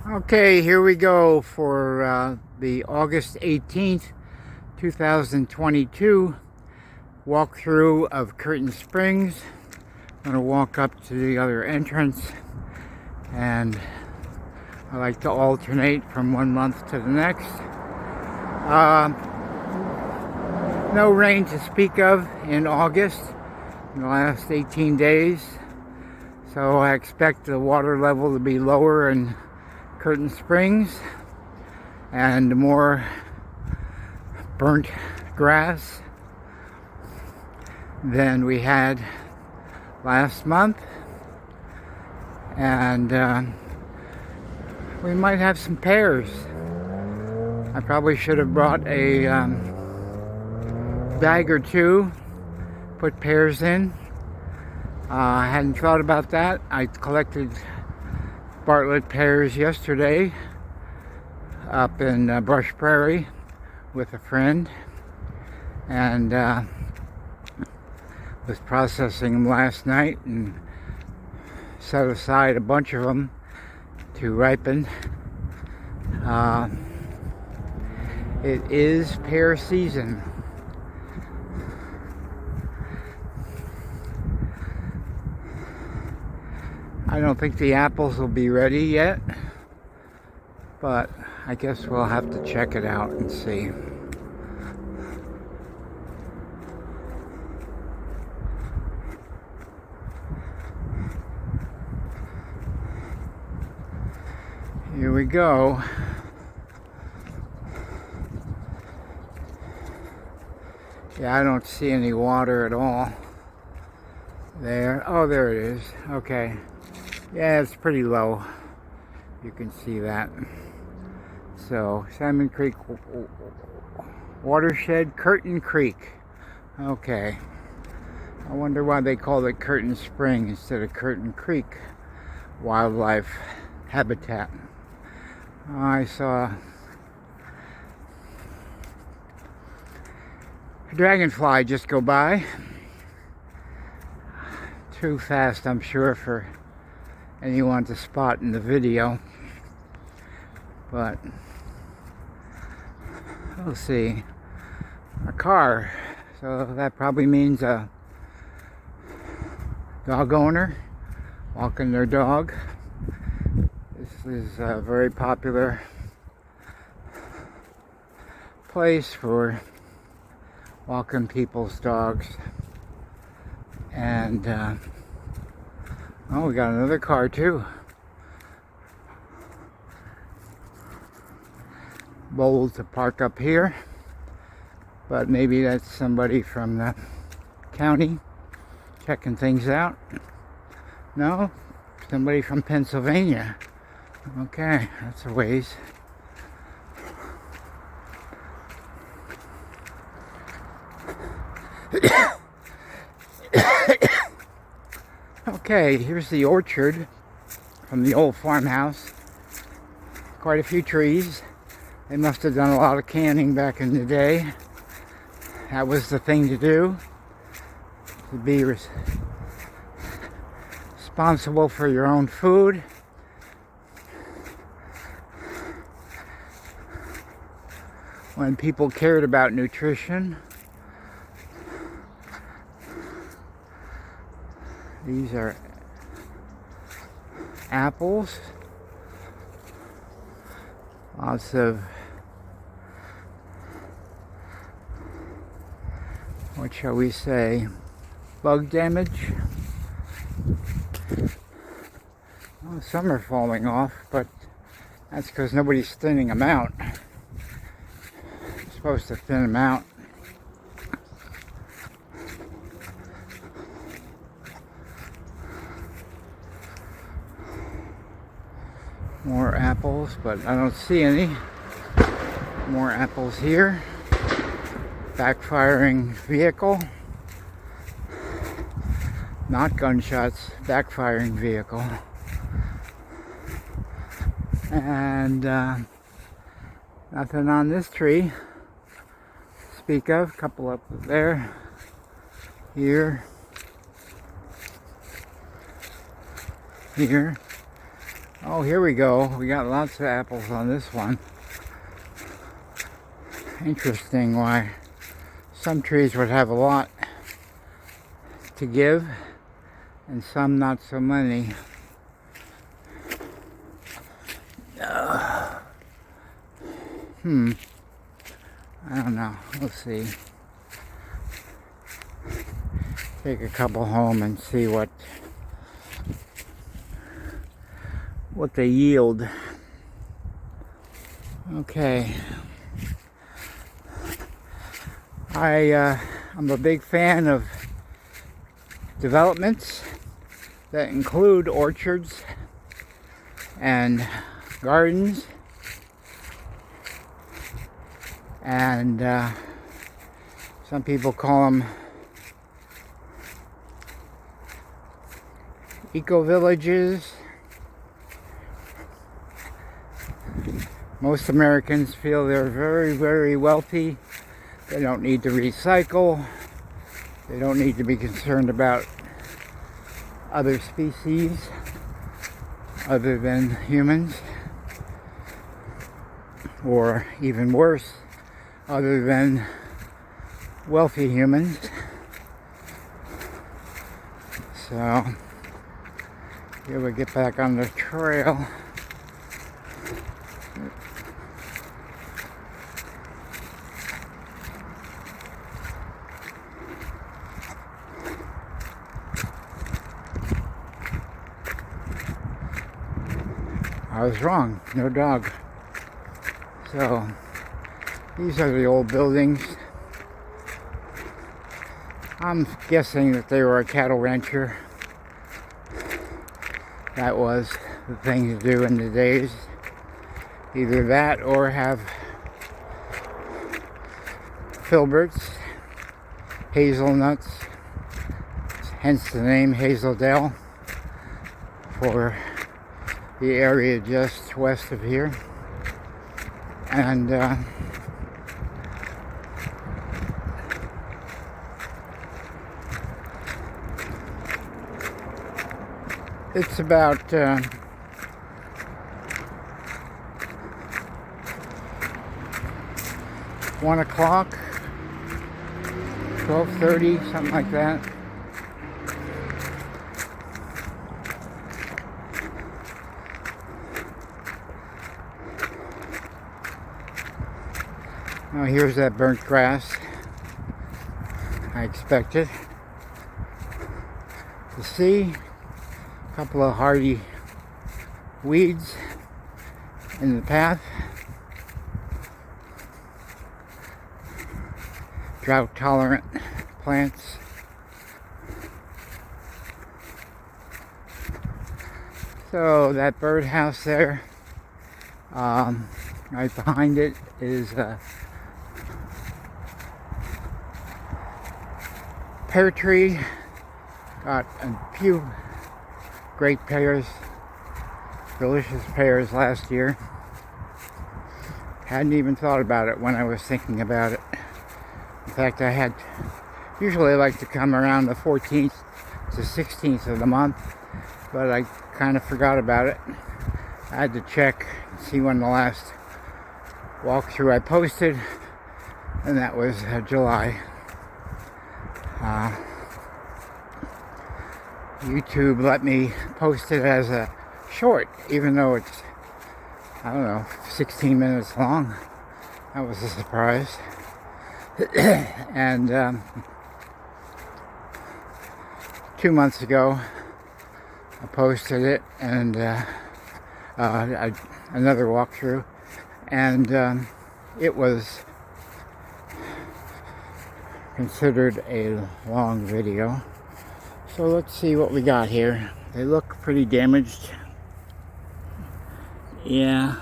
Okay, here we go for the August 18th, 2022 walkthrough of Curtin Springs. I'm going to walk up to the other entrance, and I like to alternate from one month to the next. No rain to speak of in August in the last 18 days, so I expect the water level to be lower in Curtin Springs and more burnt grass than we had last month, and we might have some pears. I probably should have brought a bag or two, put pears in. I hadn't thought about that. I collected Bartlett pears yesterday up in Brush Prairie with a friend, and was processing them last night and set aside a bunch of them to ripen. It is pear season. I don't think the apples will be ready yet, but I guess we'll have to check it out and see. Here we go. Yeah, I don't see any water at all there. Oh, there it is. Okay. Yeah, it's pretty low. You can see that. So, Salmon Creek watershed, Curtin Creek. Okay. I wonder why they called it Curtin Spring instead of Curtin Creek wildlife habitat. I saw a dragonfly just go by. Too fast, I'm sure, for anyone to spot in the video, but we'll see. A car, so that probably means a dog owner walking their dog. This is a very popular place for walking people's dogs, and oh, we got another car too. Bold to park up here, but maybe that's somebody from the county checking things out. No, somebody from Pennsylvania. Okay, that's a ways. Okay, here's the orchard from the old farmhouse. Quite a few trees. They must have done a lot of canning back in the day. That was the thing to do, to be responsible for your own food. When people cared about nutrition. These are apples. Lots of, what shall we say, bug damage. Well, some are falling off, but that's because nobody's thinning them out. You're supposed to thin them out. More apples, but I don't see any. More apples here. Backfiring vehicle. Not gunshots, backfiring vehicle. And nothing on this tree to speak of. Couple up there. Here. Here. Oh, here we go. We got lots of apples on this one. Interesting why some trees would have a lot to give and some not so many. I don't know. We'll see. Take a couple home and see what they yield. Okay. I'm a big fan of developments that include orchards and gardens and some people call them eco-villages. Most Americans feel they're very, very wealthy. They don't need to recycle. They don't need to be concerned about other species other than humans, or even worse, other than wealthy humans. So here we get back on the trail. I was wrong, no dog. So these are the old buildings. I'm guessing that they were a cattle rancher. That was the thing to do in the days. Either that or have filberts, hazelnuts, hence the name Hazeldale, for the area just west of here. And it's about 1 o'clock, 12:30, something like that. Now here's that burnt grass I expected to see. A couple of hardy weeds in the path. Drought tolerant plants. So that birdhouse there, right behind it is a pear tree. Got a few great pears, delicious pears last year. Hadn't even thought about it when I was thinking about it. In fact, usually like to come around the 14th to 16th of the month, but I kind of forgot about it. I had to check and see when the last walkthrough I posted, and that was July. YouTube let me post it as a short, even though it's, I don't know, 16 minutes long. That was a surprise. And 2 months ago, I posted it, and another walkthrough, and it was considered a long video. So let's see what we got here. They look pretty damaged. Yeah,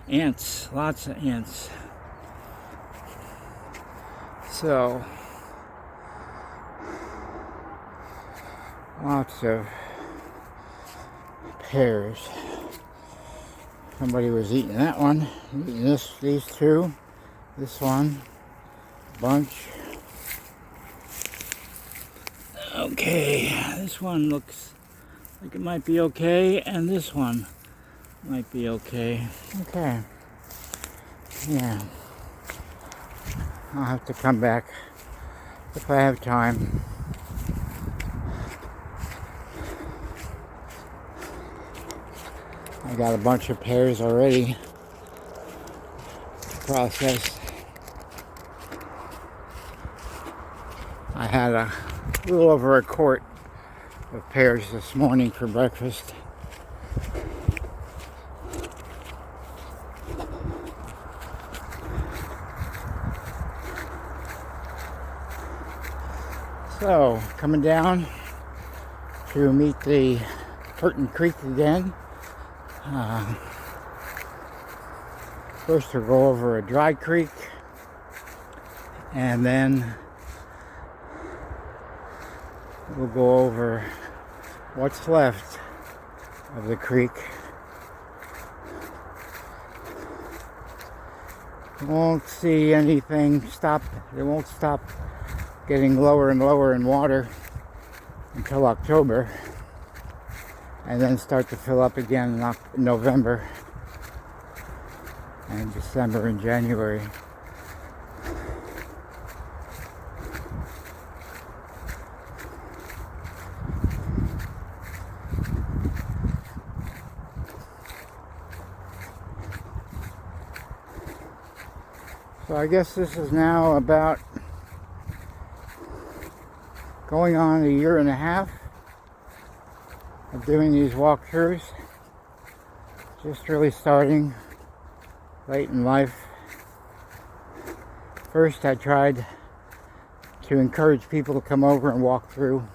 ants, lots of ants. So, lots of pears. Somebody was eating that one, eating these two, this one, bunch. Okay, this one looks like it might be okay, and this one Might be okay. Okay. Yeah. I'll have to come back if I have time. I got a bunch of pears already to process. I had a little over a quart of pears this morning for breakfast. So, coming down to meet the Curtin Creek again. First we'll go over a dry creek, and then we'll go over what's left of the creek. You won't see anything stop. It won't stop getting lower and lower in water until October, and then start to fill up again in November and December and January. So I guess this is now about going on a year and a half of doing these walkthroughs. Just really starting late in life. First I tried to encourage people to come over and walk through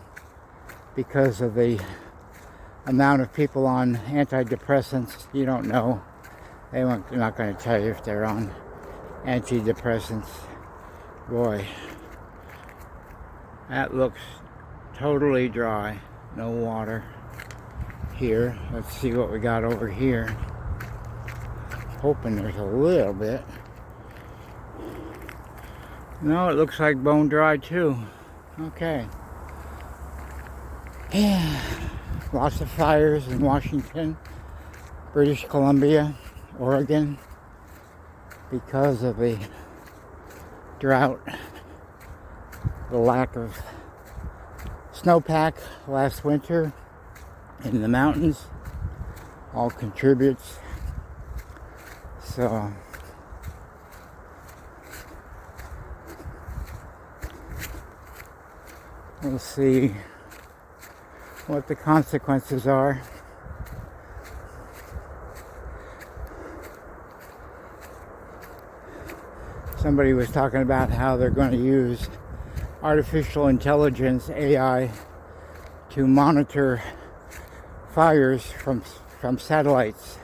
because of the amount of people on antidepressants. You don't know. They're not going to tell you if they're on antidepressants. Boy, that looks totally dry. No water here. Let's see what we got over here. Hoping there's a little bit. No, it looks like bone dry too. Okay. Yeah. Lots of fires in Washington, British Columbia, Oregon, because of the drought, the lack of snowpack last winter in the mountains all contributes. So we'll see what the consequences are. Somebody was talking about how they're going to use artificial intelligence, AI, to monitor fires from satellites.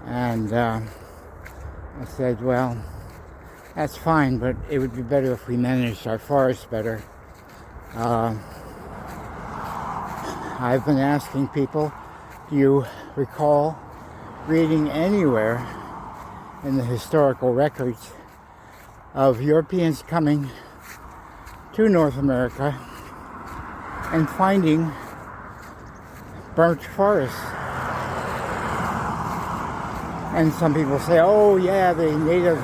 And I said, well, that's fine, but it would be better if we managed our forests better. I've been asking people, do you recall reading anywhere in the historical records of Europeans coming to North America and finding burnt forests? And some people say, oh yeah, the Native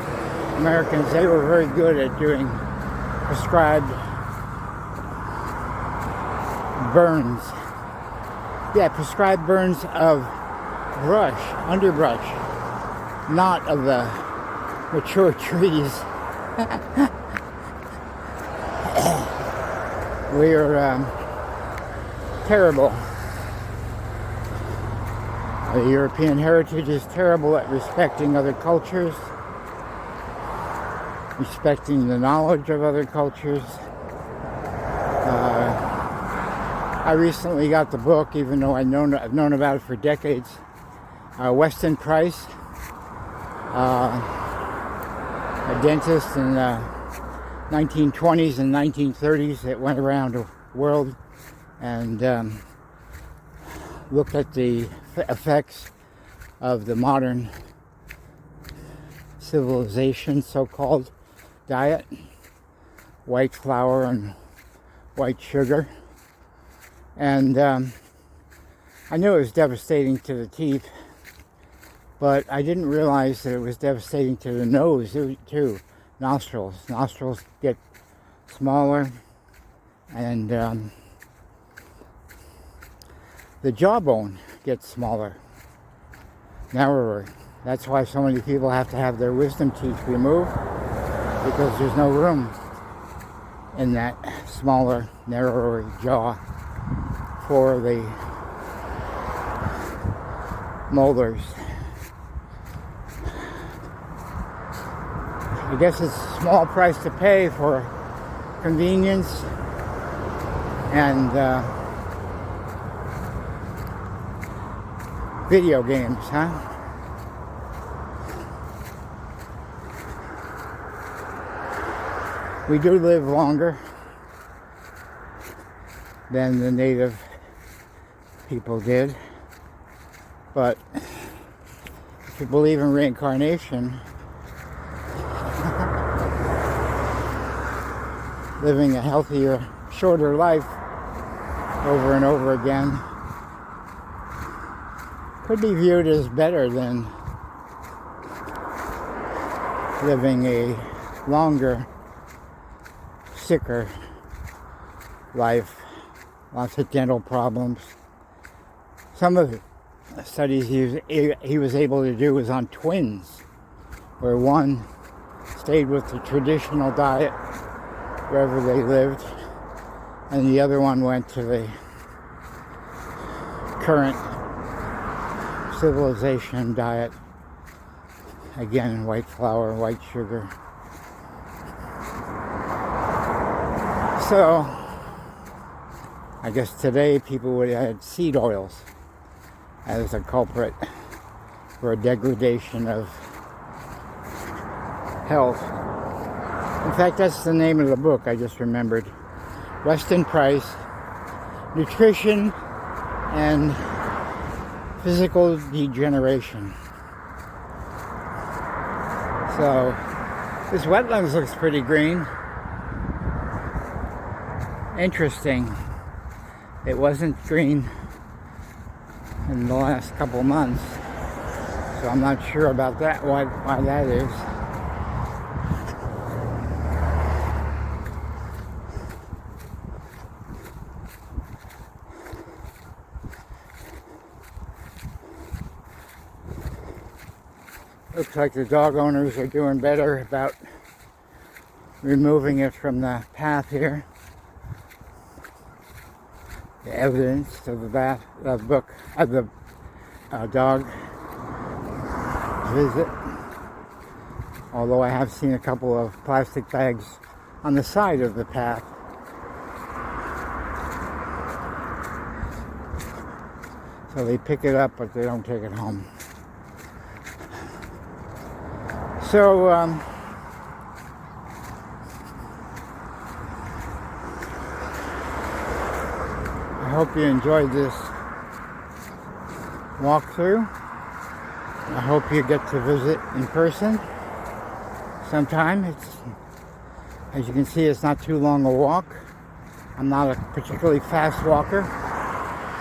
Americans, they were very good at doing prescribed burns. Yeah, prescribed burns of brush, underbrush, not of the mature trees. We are terrible. The European heritage is terrible at respecting other cultures, respecting the knowledge of other cultures. I recently got the book, even though I've known about it for decades. Weston Price, a dentist in the 1920s and 1930s that went around the world and looked at the effects of the modern civilization, so-called diet, white flour and white sugar. And I knew it was devastating to the teeth, But I didn't realize that it was devastating to the nose too. Nostrils. Nostrils get smaller, and the jawbone gets smaller, narrower. That's why so many people have to have their wisdom teeth removed, because there's no room in that smaller, narrower jaw for the molars. I guess it's a small price to pay for convenience and video games, huh? We do live longer than the native people did, but if you believe in reincarnation, living a healthier, shorter life over and over again could be viewed as better than living a longer, sicker life. Lots of dental problems. Some of the studies he was able to do was on twins, where one stayed with the traditional diet wherever they lived, and the other one went to the current civilization diet. Again, white flour, white sugar. So, I guess today people would add seed oils as a culprit for a degradation of health. In fact, that's the name of the book I just remembered. Weston Price, Nutrition and Physical Degeneration. So, this wetlands looks pretty green. Interesting. It wasn't green in the last couple months, so I'm not sure about that, why that is. Looks like the dog owners are doing better about removing it from the path here. The evidence of the dog visit. Although I have seen a couple of plastic bags on the side of the path. So they pick it up, but they don't take it home. So, I hope you enjoyed this walkthrough. I hope you get to visit in person sometime. As you can see, it's not too long a walk. I'm not a particularly fast walker,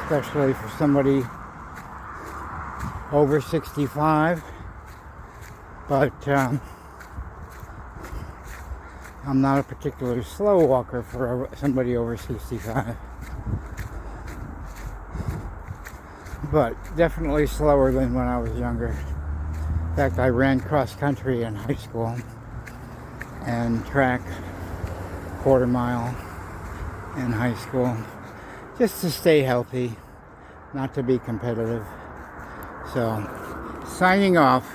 especially for somebody over 65. But I'm not a particularly slow walker for somebody over 65. But definitely slower than when I was younger. In fact, I ran cross country in high school and track, quarter mile in high school, just to stay healthy, not to be competitive. So, signing off.